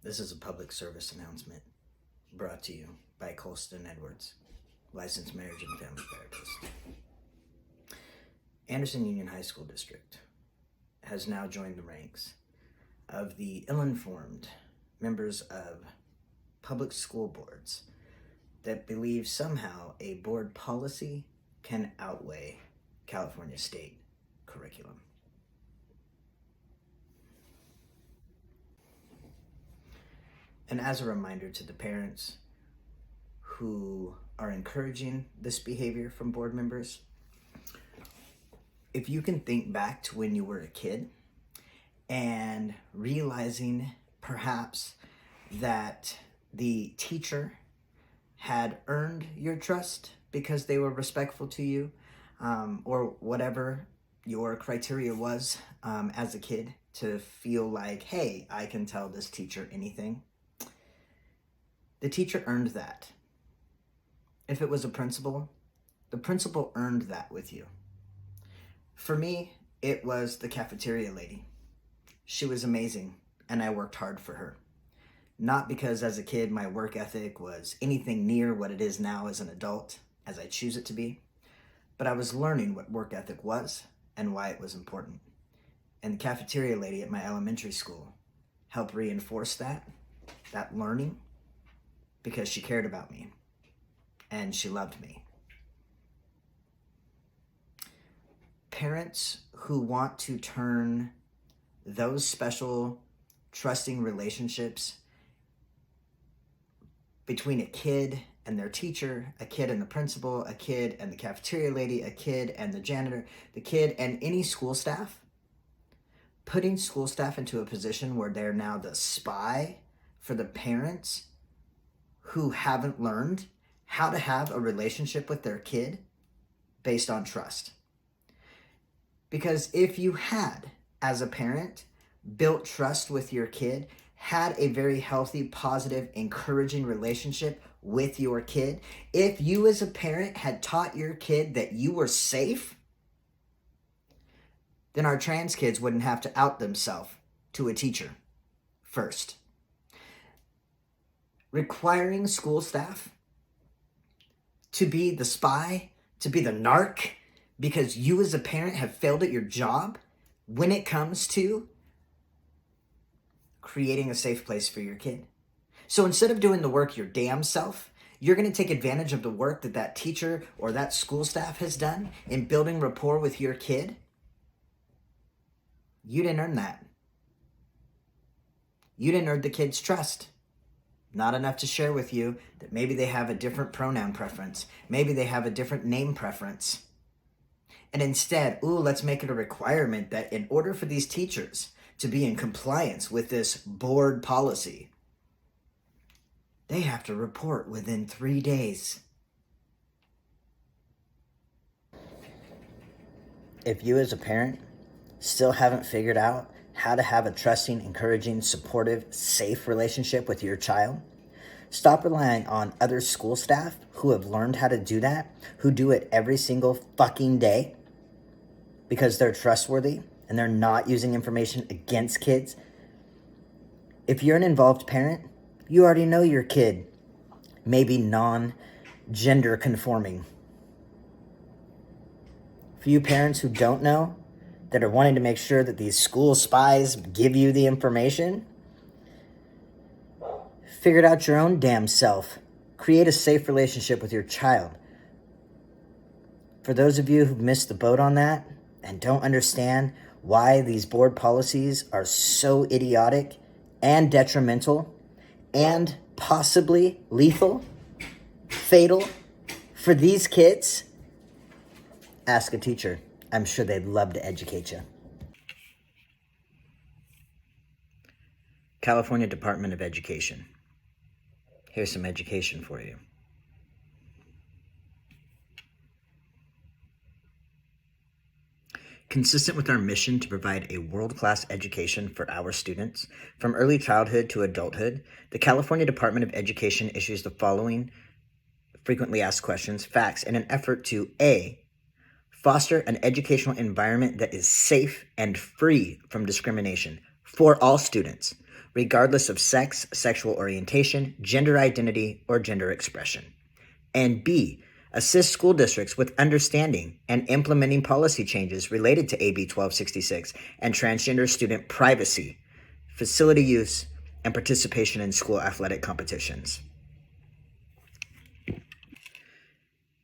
This is a public service announcement brought to you by Colston Edwards, licensed marriage and family therapist. Anderson Union High School District has now joined the ranks of the ill-informed members of public school boards that believe somehow a board policy can outweigh California state curriculum. And as a reminder to the parents who are encouraging this behavior from board members, if you can think back to when you were a kid and realizing perhaps that the teacher had earned your trust because they were respectful to you, or whatever your criteria was as a kid to feel like, hey, I can tell this teacher anything. The teacher earned that. If it was a principal, the principal earned that with you. For me, it was the cafeteria lady. She was amazing, and I worked hard for her. Not because as a kid my work ethic was anything near what it is now as an adult, as I choose it to be, but I was learning what work ethic was and why it was important. And the cafeteria lady at my elementary school helped reinforce that learning, because she cared about me and she loved me. Parents who want to turn those special, trusting relationships between a kid and their teacher, a kid and the principal, a kid and the cafeteria lady, a kid and the janitor, the kid and any school staff, putting school staff into a position where they're now the spy for the parents who haven't learned how to have a relationship with their kid based on trust. Because if you had, as a parent, built trust with your kid, had a very healthy, positive, encouraging relationship with your kid, if you as a parent had taught your kid that you were safe, then our trans kids wouldn't have to out themselves to a teacher first. Requiring school staff to be the spy, to be the narc, because you as a parent have failed at your job when it comes to creating a safe place for your kid. So instead of doing the work your damn self, you're going to take advantage of the work that that teacher or that school staff has done in building rapport with your kid. You didn't earn that. You didn't earn the kid's trust. Not enough to share with you that maybe they have a different pronoun preference. Maybe they have a different name preference. And instead, let's make it a requirement that in order for these teachers to be in compliance with this board policy, they have to report within 3 days. If you as a parent still haven't figured out how to have a trusting, encouraging, supportive, safe relationship with your child, stop relying on other school staff who have learned how to do that, who do it every single fucking day because they're trustworthy and they're not using information against kids. If you're an involved parent, you already know your kid may be non-gender conforming. For you parents who don't know, that are wanting to make sure that these school spies give you the information, figure it out your own damn self. Create a safe relationship with your child. For those of you who've missed the boat on that and don't understand why these board policies are so idiotic and detrimental and possibly lethal, fatal for these kids, ask a teacher. I'm sure they'd love to educate you. California Department of Education. Here's some education for you. Consistent with our mission to provide a world-class education for our students, from early childhood to adulthood, the California Department of Education issues the following frequently asked questions, facts, in an effort to A, foster an educational environment that is safe and free from discrimination for all students, regardless of sex, sexual orientation, gender identity, or gender expression. And B, assist school districts with understanding and implementing policy changes related to AB 1266 and transgender student privacy, facility use, and participation in school athletic competitions.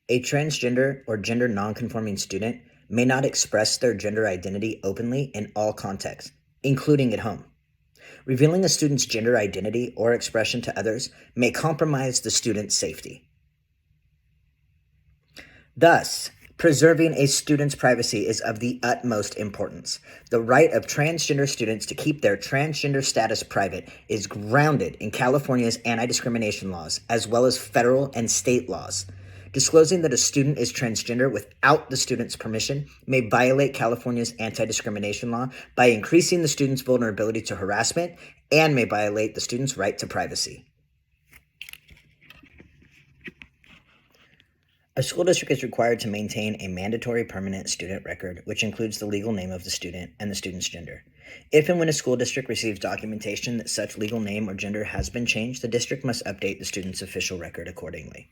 A transgender or gender nonconforming student may not express their gender identity openly in all contexts, including at home. Revealing a student's gender identity or expression to others may compromise the student's safety. Thus, preserving a student's privacy is of the utmost importance. The right of transgender students to keep their transgender status private is grounded in California's anti-discrimination laws, as well as federal and state laws. Disclosing that a student is transgender without the student's permission may violate California's anti-discrimination law by increasing the student's vulnerability to harassment and may violate the student's right to privacy. A school district is required to maintain a mandatory permanent student record, which includes the legal name of the student and the student's gender. If and when a school district receives documentation that such legal name or gender has been changed, the district must update the student's official record accordingly.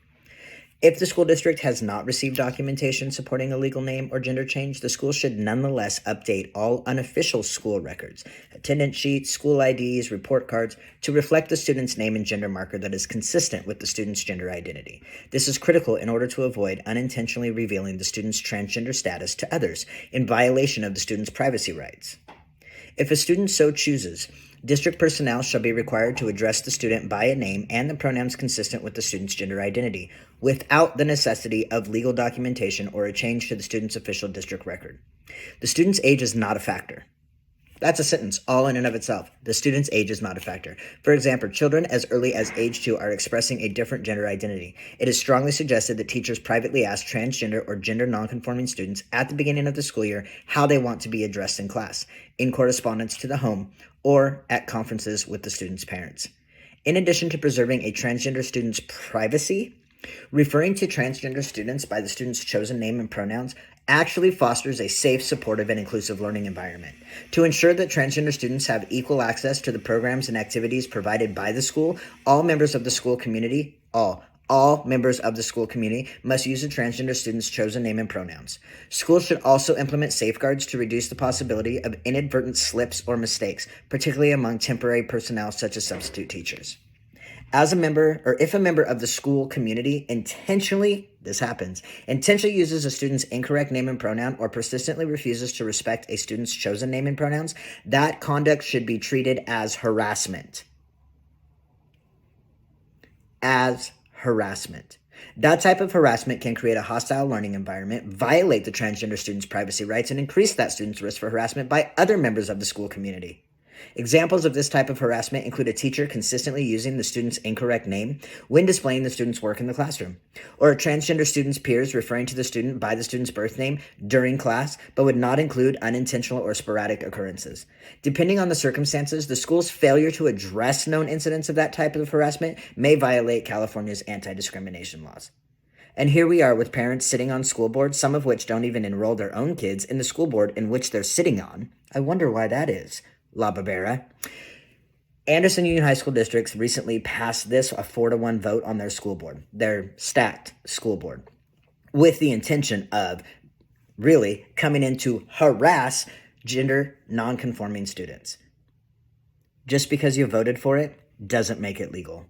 If the school district has not received documentation supporting a legal name or gender change, the school should nonetheless update all unofficial school records, attendance sheets, school IDs, report cards, to reflect the student's name and gender marker that is consistent with the student's gender identity. This is critical in order to avoid unintentionally revealing the student's transgender status to others in violation of the student's privacy rights. If a student so chooses, district personnel shall be required to address the student by a name and the pronouns consistent with the student's gender identity, without the necessity of legal documentation or a change to the student's official district record. The student's age is not a factor. That's a sentence all in and of itself. The student's age is not a factor. For example, children as early as age 2 are expressing a different gender identity. It is strongly suggested that teachers privately ask transgender or gender nonconforming students at the beginning of the school year how they want to be addressed in class, in correspondence to the home, or at conferences with the student's parents. In addition to preserving a transgender student's privacy, referring to transgender students by the student's chosen name and pronouns actually fosters a safe, supportive, and inclusive learning environment. To ensure that transgender students have equal access to the programs and activities provided by the school, all members of the school community, all members of the school community must use the transgender student's chosen name and pronouns. Schools should also implement safeguards to reduce the possibility of inadvertent slips or mistakes, particularly among temporary personnel such as substitute teachers. If a member of the school community intentionally uses a student's incorrect name and pronoun or persistently refuses to respect a student's chosen name and pronouns, that conduct should be treated as harassment. That type of harassment can create a hostile learning environment, violate the transgender student's privacy rights, and increase that student's risk for harassment by other members of the school community. Examples of this type of harassment include a teacher consistently using the student's incorrect name when displaying the student's work in the classroom, or a transgender student's peers referring to the student by the student's birth name during class, but would not include unintentional or sporadic occurrences. Depending on the circumstances, the school's failure to address known incidents of that type of harassment may violate California's anti-discrimination laws. And here we are with parents sitting on school boards, some of which don't even enroll their own kids in the school board in which they're sitting on. I wonder why that is. La Barbera. Anderson Union High School Districts recently passed a 4-1 vote on their school board, their stacked school board, with the intention of really coming in to harass gender nonconforming students. Just because you voted for it doesn't make it legal.